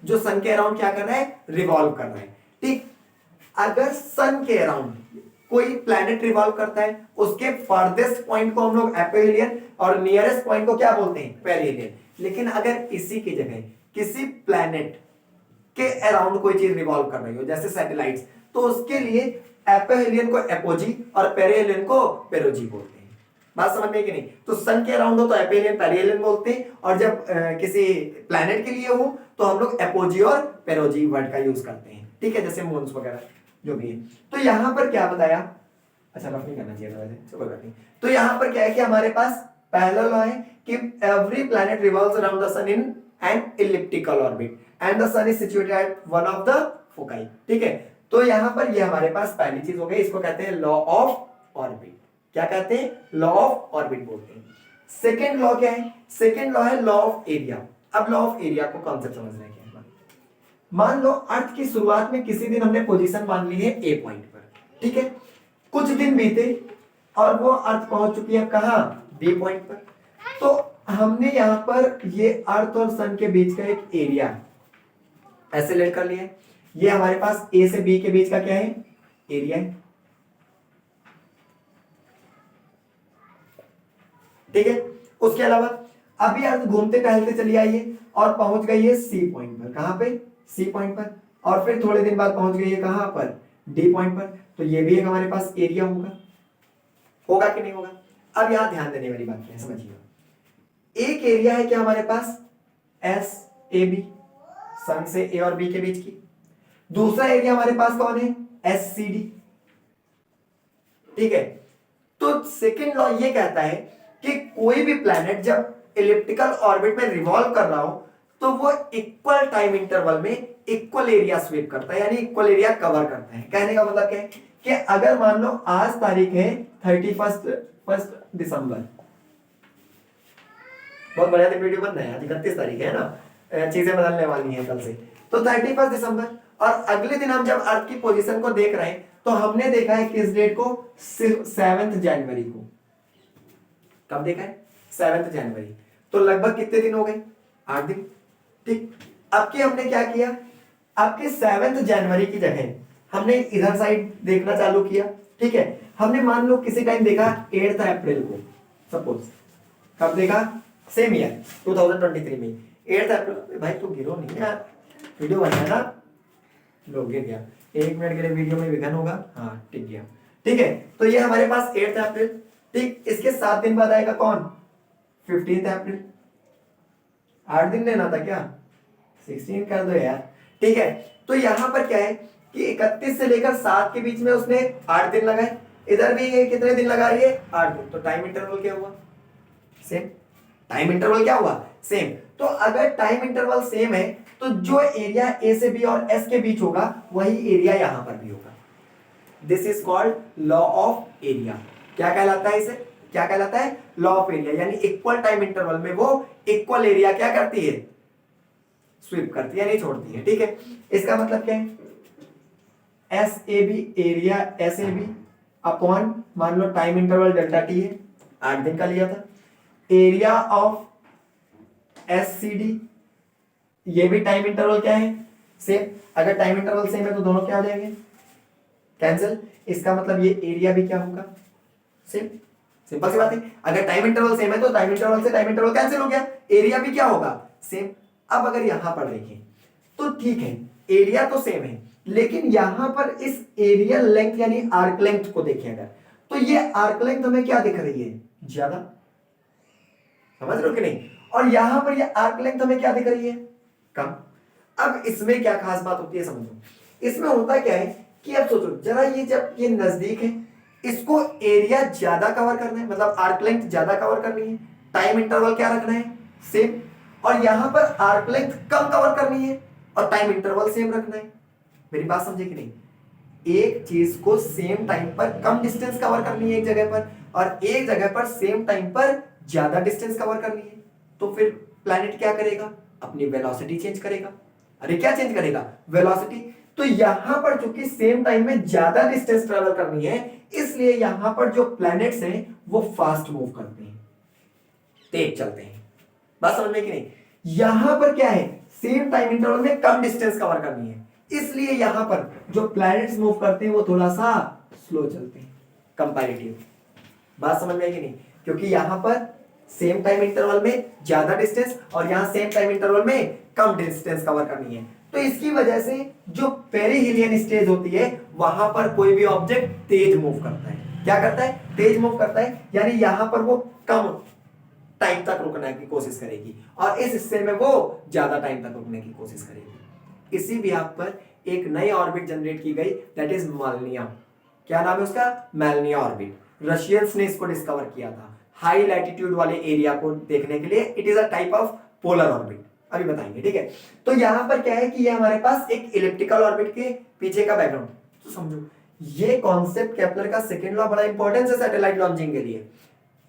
जो सन के अराउंड क्या कर रहा है, रिवॉल्व कर रहा है, ठीक। अगर सन के अराउंड कोई प्लैनेट रिवॉल्व करता है उसके फार्देस्ट पॉइंट को हम लोग एपोहिलियन और नियरेस्ट पॉइंट को क्या बोलते हैं, पेरिहिलियन। लेकिन अगर इसी की जगह किसी प्लैनेट के अराउंड कोई चीज रिवॉल्व कर रही हो जैसे सैटेलाइट्स, तो उसके लिए एपोहिलियन को एपोजी और पेरिहिलियन को पेरोजी बोलते हैं। बात समझ में कि नहीं? तो सन के अराउंड हो तो एपोहिलियन पेरिहिलियन बोलते हैं, और जब किसी प्लैनेट के लिए हो तो हम लोग एपोजी और पेरोजी वर्ड का यूज करते हैं, ठीक है, जैसे मून्स वगैरह जो भी है। तो यहां पर क्या बताया, अच्छा रफ नहीं करना चाहिए था वैसे, कोई बात नहीं। तो यहां पर क्या है कि हमारे पास पहला लॉ है कि every planet revolves around the sun in an elliptical orbit and the sun is situated at one of the foci, ठीक है। तो यहां पर ये हमारे पास पहली चीज हो गई, इसको कहते हैं लॉ ऑफ ऑर्बिट। क्या कहते हैं, लॉ ऑफ ऑर्बिट बोलते हैं। सेकेंड लॉ क्या है, सेकेंड लॉ है लॉ ऑफ एरिया। अब लॉ ऑफ एरिया को कॉन्सेप्ट समझना है क्या, मान लो अर्थ की शुरुआत में किसी दिन हमने पोजीशन मान ली है ए पॉइंट पर, ठीक है। कुछ दिन बीते और वो अर्थ पहुंच चुकी है कहां, बी पॉइंट पर। तो हमने यहां पर ये अर्थ और सन के बीच का एक एरिया ऐसे लेट कर लिया है। ये हमारे पास ए से बी के बीच का क्या है, एरिया है, ठीक है। उसके अलावा अभी अर्थ घूमते टहलते चली आई है और पहुंच गई है सी पॉइंट पर, कहां पे, सी पॉइंट पर, और फिर थोड़े दिन बाद पहुंच गई है कहां पर, डी पॉइंट पर। तो ये भी एक हमारे पास एरिया होगा, होगा कि नहीं होगा। अब यहां ध्यान देने वाली बात है, समझिए। एक एरिया है क्या हमारे पास, एस ए बी, सन से ए और बी के बीच की। दूसरा एरिया हमारे पास कौन है, एस सी डी, ठीक है। तो सेकेंड लॉ ये कहता है कि कोई भी प्लैनेट जब इलिप्टिकल ऑर्बिट में रिवॉल्व कर रहा हो तो वो इक्वल टाइम इंटरवल में इक्वल एरिया स्वीप करता है, यानी इक्वल एरिया कवर करता है। कहने का मतलब क्या है कि अगर मान लो आज तारीख है 31 दिसंबर, बहुत बढ़िया दिन वीडियो बन रहा है, आज 31 तारीख है ना, चीजें बदलने वाली हैं कल से। तो 31 दिसंबर, और अगले दिन हम जब अर्थ की पोजीशन को देख रहे हैं तो हमने देखा है किस डेट को, 7 जनवरी को। कब देखा है, 7 जनवरी। तो लगभग कितने दिन हो गए, 8 दिन, ठीक। आपके हमने क्या किया, आपके 7 जनवरी की जगह हमने इधर साइड देखना चालू किया, ठीक है। हमने मान लो किसी टाइम देखा 8 अप्रैल को, सपोज कब देखा, सेम ईयर 2023 में 8 अप्रैल। भाई तू गिरो नहीं यार, वीडियो बनाया ना, लो गिर गया, 1 मिनट के लिए वीडियो में विघन होगा, हाँ टिक गया। ठीक है, तो ये हमारे पास 8 अप्रैल। ठीक, इसके 7 दिन बाद आएगा कौन, 15 अप्रैल। 8 दिन लेना था क्या, 16 कर दो यार। ठीक है, तो यहां पर क्या है कि 31 से लेकर 7 के बीच में उसने 8 दिन लगाए, इधर भी ये कितने दिन लगा रही है, 8 दिन। तो टाइम इंटरवल क्या हुआ, सेम। टाइम इंटरवल क्या हुआ, सेम। तो अगर टाइम इंटरवल सेम है तो जो एरिया ए से बी और एस के बीच होगा वही एरिया यहां पर भी होगा। This is called law of area. क्या कहलाता है इसे, क्या कहलाता है, लॉ ऑफ एरिया। यानी इक्वल टाइम इंटरवल में वो इक्वल एरिया क्या करती है, स्वीप करती है, नहीं छोड़ती है। ठीक है, इसका मतलब क्या है, S A B, area S A B upon मान लो टाइम इंटरवल डेल्टा टी है, 8 दिन का लिया था, area of S C D, ये भी टाइम इंटरवल क्या है, सेम। अगर टाइम इंटरवल सेम है तो दोनों क्या हो जाएंगे, कैंसिल। इसका मतलब ये एरिया भी क्या होगा, सेम। सिंपल सी बात है, अगर टाइम इंटरवल सेम है तो टाइम इंटरवल से टाइम इंटरवल कैंसिल हो गया, एरिया भी क्या होगा, सेम। अब अगर यहां पर देखें तो ठीक है, एरिया तो सेम है, लेकिन यहां पर इस एरिया लेंथ यानी आर्क लेंथ को देखें अगर, तो ये आर्क लेंथ हमें क्या दिख रही है, ज्यादा, समझ रहे हो कि नहीं। और यहां पर ये आर्क लेंथ हमें क्या दिख रही है, कम। अब इसमें क्या खास बात होती है समझो, इसमें होता क्या है कि अब सोचो जरा, ये जब ये नजदीक है, इसको एरिया ज्यादा कवर करना है, मतलब आर्क लेंथ ज्यादा कवर करनी है, टाइम इंटरवल क्या रखना है, सेम। और यहां पर आर्क लेंथ कम कवर करनी है और टाइम इंटरवल सेम रखना है। मेरी बात समझे कि नहीं, एक चीज को सेम टाइम पर कम डिस्टेंस कवर करनी है एक जगह पर, और एक जगह पर सेम टाइम पर ज्यादा डिस्टेंस कवर करनी है। तो फिर प्लैनेट क्या करेगा, अपनी वेलोसिटी चेंज करेगा। अरे क्या चेंज करेगा, वेलोसिटी। तो यहां पर चूंकि सेम टाइम में ज्यादा डिस्टेंस ट्रेवल करनी है, इसलिए यहां पर जो प्लैनेट्स हैं वो फास्ट मूव करते हैं, तेज चलते हैं। बात समझ में कि नहीं, यहां पर क्या है, सेम टाइम इंटरवल में कम डिस्टेंस कवर करनी है, इसलिए यहां पर जो प्लैनेट्स मूव करते हैं वो थोड़ा सा स्लो चलते हैं कंपैरेटिव। बात समझ में कि नहीं, क्योंकि यहां पर सेम टाइम इंटरवल में ज्यादा डिस्टेंस और यहां सेम टाइम इंटरवल में कम डिस्टेंस कवर करनी है। तो इसकी वजह से जो पेरिहिलियन स्टेज होती है वहां पर कोई भी ऑब्जेक्ट तेज मूव करता है। क्या करता है, तेज मूव करता है, यानी यहां पर वो कम टाइम तक रुकने की कोशिश करेगी और इस हिस्से में वो ज्यादा टाइम तक रुकने की कोशिश करेगी। इसी भी आप पर एक नई ऑर्बिट जनरेट की गई, दैट इज मालनिया। क्या नाम है उसका, मालनिया ऑर्बिट। रशियंस ने इसको डिस्कवर किया था हाई लैटिट्यूड वाले एरिया को देखने के लिए। It is a type of polar orbit, अभी बताएंगे। ठीक है, तो यहां पर क्या है कि ये हमारे पास एक इलिप्टिकल ऑर्बिट के पीछे का बैकग्राउंड। तो समझो ये कॉन्सेप्ट केपलर का सेकंड लॉ बड़ा इंपॉर्टेंट है सैटेलाइट लॉन्चिंग के लिए।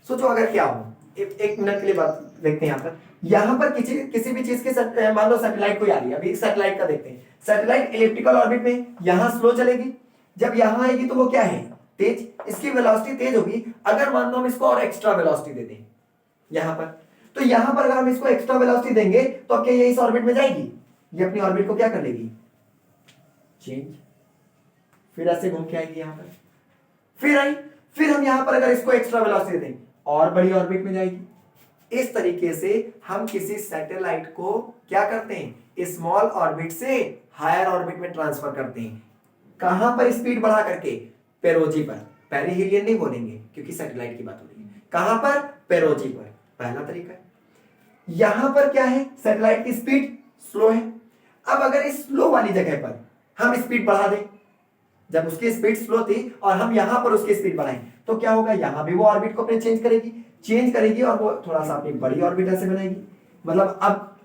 सोचो अगर क्या हो, एक मिनट के लिए बात देखते हैं। यहां पर किसी भी चीज के मान लो सैटेलाइट को आ रही है, अभी सैटेलाइट का देखते हैं। सैटेलाइट इलिप्टिकल ऑर्बिट में यहां स्लो चलेगी, जब यहां आएगी तो वो क्या है, तेज। इसकी वेलोसिटी तेज होगी। अगर मान लो हम इसको और एक्स्ट्रा वेलोसिटी दे दें यहां पर, तो यहां पर अगर हम इसको एक्स्ट्रा वेलोसिटी देंगे तो अब क्या ये इस ऑर्बिट में जाएगी, ये अपनी ऑर्बिट को क्या कर लेगी, चेंज, फिर ऐसे घूम के आएगी यहां पर, फिर आई, फिर हम यहां पर अगर इसको एक्स्ट्रा वेलोसिटी दें और बड़ी ऑर्बिट में जाएगी। इस तरीके से हम किसी सैटेलाइट को क्या करते हैं, स्मॉल ऑर्बिट से हायर ऑर्बिट में ट्रांसफर करते हैं। कहां पर स्पीड बढ़ा करके, पेरोजी पर। पेरिहिलियन नहीं बोलेंगे क्योंकि सैटेलाइट की बात हो रही है। कहां पर, पेरोजी पर, पहला तरीका है। यहां पर क्या है, सैटेलाइट की स्पीड स्लो है। अब अगर इस स्लो वाली जगह पर हम स्पीड बढ़ा दें, जब उसकी स्पीड स्लो थी और हम यहां पर उसकी स्पीड बढ़ाएं, तो क्या होगा, यहां भी वो ऑर्बिट को अपने चेंज करेगी और वो थोड़ा सा अपनी बड़ी ऑर्बिट ऐसे बनाएगी। मतलब अब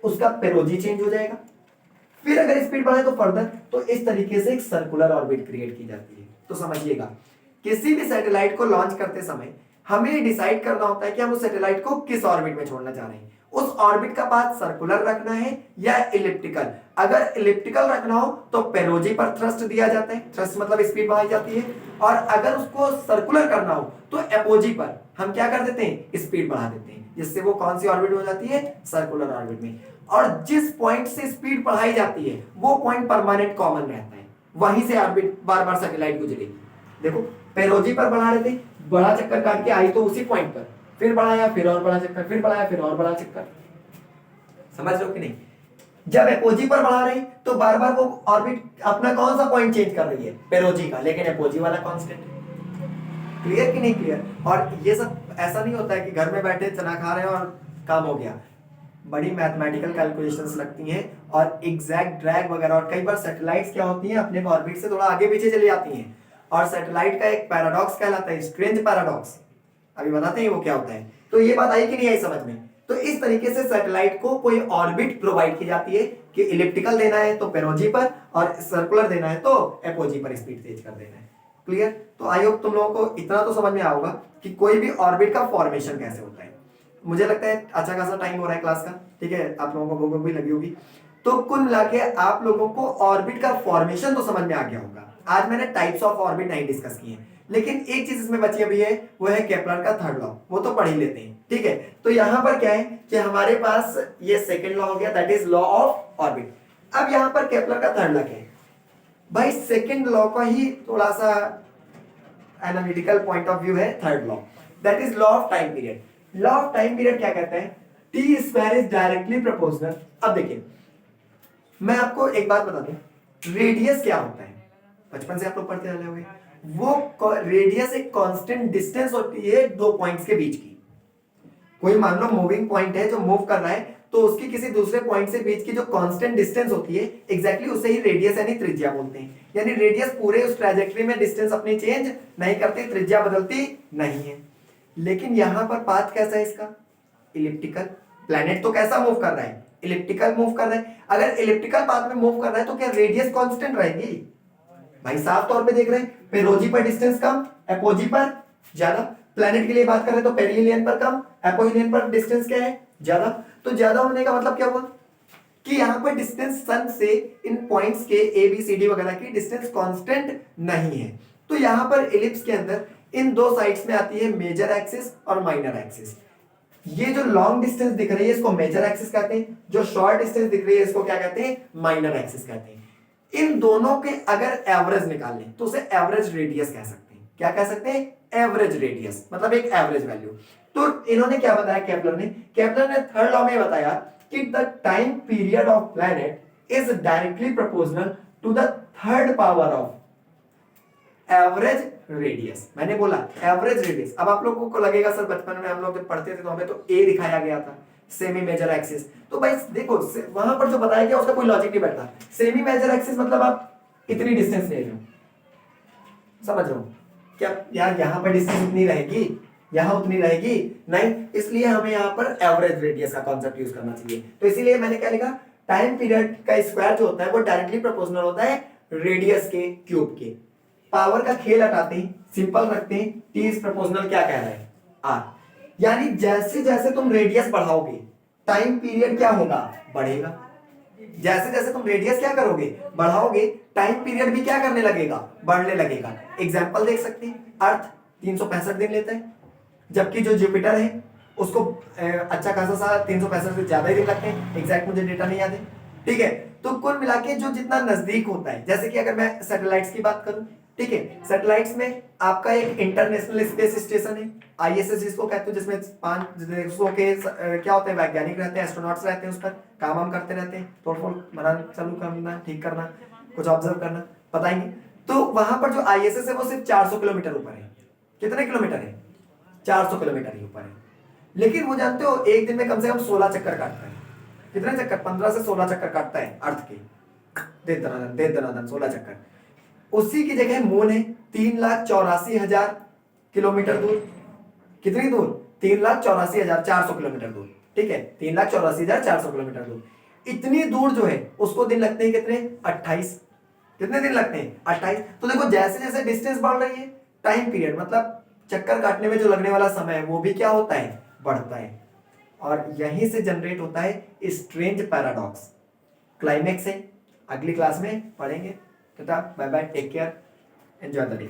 उसका पेरोजी चेंज हो जाएगा। फिर अगर स्पीड बढ़ाए तो फर्दर, तो इस तरीके से एक सर्कुलर ऑर्बिट क्रिएट की जाती है। तो समझिएगा, किसी भी सैटेलाइट को लॉन्च करते समय हमें डिसाइड करना होता है कि हम उस सैटेलाइट को किस ऑर्बिट में छोड़ना चाह रहे हैं। उस ऑर्बिट का पाथ सर्कुलर रखना है या इलिप्टिकल। अगर इलिप्टिकल रखना हो तो पेरोजी पर थ्रस्ट दिया जाता है, थ्रस्ट मतलब स्पीड बढ़ाई जाती है। और अगर उसको सर्कुलर करना हो तो एपोजी पर हम क्या कर देते हैं, स्पीड बढ़ा देते हैं, जिससे वो कौन सी ऑर्बिट हो जाती है, सर्कुलर ऑर्बिट में। और जिस पॉइंट से स्पीड बढ़ाई जाती है वो पॉइंट परमानेंट कॉमन रहता है, वहीं से ऑर्बिट बार बार सैटेलाइट गुजरेगी। देखो पेरोजी पर बढ़ा रहे थे, बड़ा चक्कर काट के आई तो उसी पॉइंट पर, फिर बढ़ाया, फिर और बड़ा चक्कर, फिर बढ़ाया, फिर और बड़ा चक्कर। समझ रहे हो कि नहीं? जब एपोजी पर बढ़ा रहे तो बार बार वो ऑर्बिट अपना कौन सा पॉइंट चेंज कर रही है, पेरोजी का, लेकिन एपोजी वाला कांस्टेंट। क्लियर कि नहीं क्लियर? और ये सब ऐसा नहीं होता है कि घर में बैठे चना खा रहे हैं और काम हो गया। बड़ी मैथमेटिकल कैलकुलेशंस लगती हैं और एग्जैक्ट ड्रैग वगैरह, और कई बार सैटेलाइट्स क्या होती हैं अपने ऑर्बिट से थोड़ा आगे पीछे चली जाती हैं, और सैटेलाइट का एक पैराडॉक्स कहलाता है स्ट्रेंज पैराडॉक्स, अभी बताते हैं वो क्या होता है। तो ये बात आई कि नहीं आई समझ में? तो इस तरीके से सैटेलाइट को कोई ऑर्बिट प्रोवाइड की जाती है कि इलिप्टिकल देना है तो पेरोजी पर, और सर्कुलर देना है तो एपोजी पर स्पीड तेज कर देना है। क्लियर? तो आई होप तुम लोगों को इतना तो समझ में आओगा कि कोई भी ऑर्बिट का फॉर्मेशन कैसे होता है। मुझे लगता है अच्छा खासा टाइम हो रहा है क्लास का, ठीक है, आप लोगों को भूख भी लगी होगी। तो कुल मिला के आप लोगों को ऑर्बिट का फॉर्मेशन तो समझ में आ गया होगा। आज मैंने टाइप्स ऑफ ऑर्बिट नहीं डिस्कस किए, लेकिन एक चीज इसमें बची अभी है, वो है केपलर का थर्ड लॉ, वो तो पढ़ ही लेते हैं, ठीक है। तो यहां पर क्या है कि हमारे पास ये सेकेंड लॉ हो गया, that is law of orbit. अब यहां पर केपलर का थर्ड लॉ क्या है भाई? सेकेंड लॉ का ही थोड़ा सा एनालिटिकल पॉइंट ऑफ व्यू है third law, that is law of time period. Law of time period क्या कहता है? T square is directly proportional. अब देखिए मैं आपको एक बात बता दूं, रेडियस क्या होता है, बचपन से आप लोग पढ़ते रहे होंगे, वो रेडियस एक कांस्टेंट डिस्टेंस होती है दो पॉइंट्स के बीच की। कोई मान लो मूविंग पॉइंट है जो मूव कर रहा है, तो उसकी किसी दूसरे पॉइंट से बीच की जो कांस्टेंट डिस्टेंस होती है एग्जैक्टली उसे ही रेडियस यानी त्रिज्या बोलते हैं। यानी रेडियस पूरे उस ट्रैजेक्टरी में डिस्टेंस अपनी चेंज नहीं करती, त्रिज्या बदलती नहीं है। लेकिन यहां पर पाथ कैसा है इसका? इलिप्टिकल। प्लैनेट तो कैसा मूव कर रहा है? इलिप्टिकल मूव कर रहा है। अगर इलिप्टिकल पाथ में मूव कर रहा है तो क्या रेडियस कांस्टेंट रहेगी? भाई साफ तौर पे देख रहे हैं, पेरोजी पर डिस्टेंस कम, एपोजी पर ज्यादा। प्लैनेट के लिए बात कर रहे हैं तो पेरिहिलियन पर कम, एपोहिलियन पर डिस्टेंस क्या है? ज्यादा। तो ज्यादा होने का मतलब क्या हुआ कि यहां पर डिस्टेंस सन से इन पॉइंट्स के ए बी सी डी वगैरह की डिस्टेंस कांस्टेंट नहीं है। तो यहां पर इलिप्स के अंदर इन दो साइड्स में आती है मेजर एक्सिस और माइनर एक्सिस। ये जो लॉन्ग डिस्टेंस दिख रही है इसको मेजर एक्सिस कहते हैं, जो शॉर्ट डिस्टेंस दिख रही है इसको क्या कहते हैं? माइनर एक्सिस कहते हैं। इन दोनों के अगर एवरेज निकाल लें तो उसे एवरेज रेडियस कह सकते हैं। क्या कह सकते हैं? एवरेज रेडियस, मतलब एक एवरेज वैल्यू। तो इन्होंने क्या बताया केपलर ने थर्ड लॉ में बताया कि the time period of planet is directly proportional to the third power of average radius. मैंने बोला एवरेज रेडियस। अब आप लोगों को लगेगा सर बचपन में हम लोग जब पढ़ते थे तो हमें तो ए दिखाया गया था, सेमी मेजर एक्सिस। तो भाई देखो वहां पर जो बताया गया उसका कोई लॉजिक नहीं बैठता। सेमी मेजर एक्सिस मतलब आप इतनी डिस्टेंस ले रहे हो, समझ रहे हो क्या यार? यहां पर डिस्टेंस इतनी रहेगी, यहां उतनी रहेगी नहीं, इसलिए हमें यहां पर एवरेज रेडियस का कॉन्सेप्ट यूज करना चाहिए। तो इसीलिए मैंने क्या लिखा, टाइम पीरियड का स्क्वायर जो होता है वो डायरेक्टली प्रोपोर्शनल होता है रेडियस के क्यूब के। पावर का खेल हटाते हैं, सिंपल रखते हैं, टी इज प्रोपोर्शनल क्या कह रहा है? आर। यानी जैसे जैसे तुम रेडियस बढ़ाओगे टाइम पीरियड क्या होगा? बढ़ेगा। जैसे जैसे तुम रेडियस क्या करोगे? बढ़ाओगे, टाइम पीरियड भी क्या करने लगेगा? बढ़ने लगेगा। एग्जांपल देख सकते हैं, अर्थ 365 दिन लेता है, जबकि जो जुपिटर है उसको अच्छा खासा सा 365 से ज्यादा ही दिन लगते हैं। एग्जैक्ट मुझे डेटा नहीं याद है, ठीक है। तो कुल मिला के जो जितना नजदीक होता है, जैसे कि अगर मैं सैटेलाइट्स की बात करूं, ठीक है, सैटेलाइट्स में आपका एक इंटरनेशनल स्पेस स्टेशन है, आईएसएस जिसको कहते हैं, जिसमें 5 देशों के क्या होते हैं, वैज्ञानिक रहते हैं, एस्ट्रोनॉट्स रहते हैं, उस पर काम हम करते रहते हैं, तोड़फोड़ बनाना चालू करना, ठीक करना, कुछ ऑब्जर्व करना, बताएंगे। तो वहां पर जो आईएसएस है वो सिर्फ 400 किलोमीटर ऊपर है। कितने किलोमीटर है? 400 किलोमीटर ही ऊपर है। लेकिन वो जानते हो एक दिन में कम से कम 16 चक्कर काटता है। कितने चक्कर? 15 से 16 चक्कर काटता है अर्थ के, दे दनादन 16 चक्कर। उसी की जगह मून है 3,84,000 किलोमीटर दूर। कितनी दूर? 3,84,400 किलोमीटर दूर, ठीक है, 3,84,400 किलोमीटर दूर। इतनी दूर जो है उसको दिन लगते हैं कितने? 28। कितने दिन लगते हैं? 28। तो देखो जैसे जैसे डिस्टेंस बढ़ रही है, टाइम पीरियड मतलब चक्कर काटने में जो लगने वाला समय है वो भी क्या होता है? बढ़ता है। और यहीं से जनरेट होता है स्ट्रेंज पैराडॉक्स। क्लाइमेक्स है, अगली क्लास में पढ़ेंगे। Tata, bye bye, take care, enjoy the day.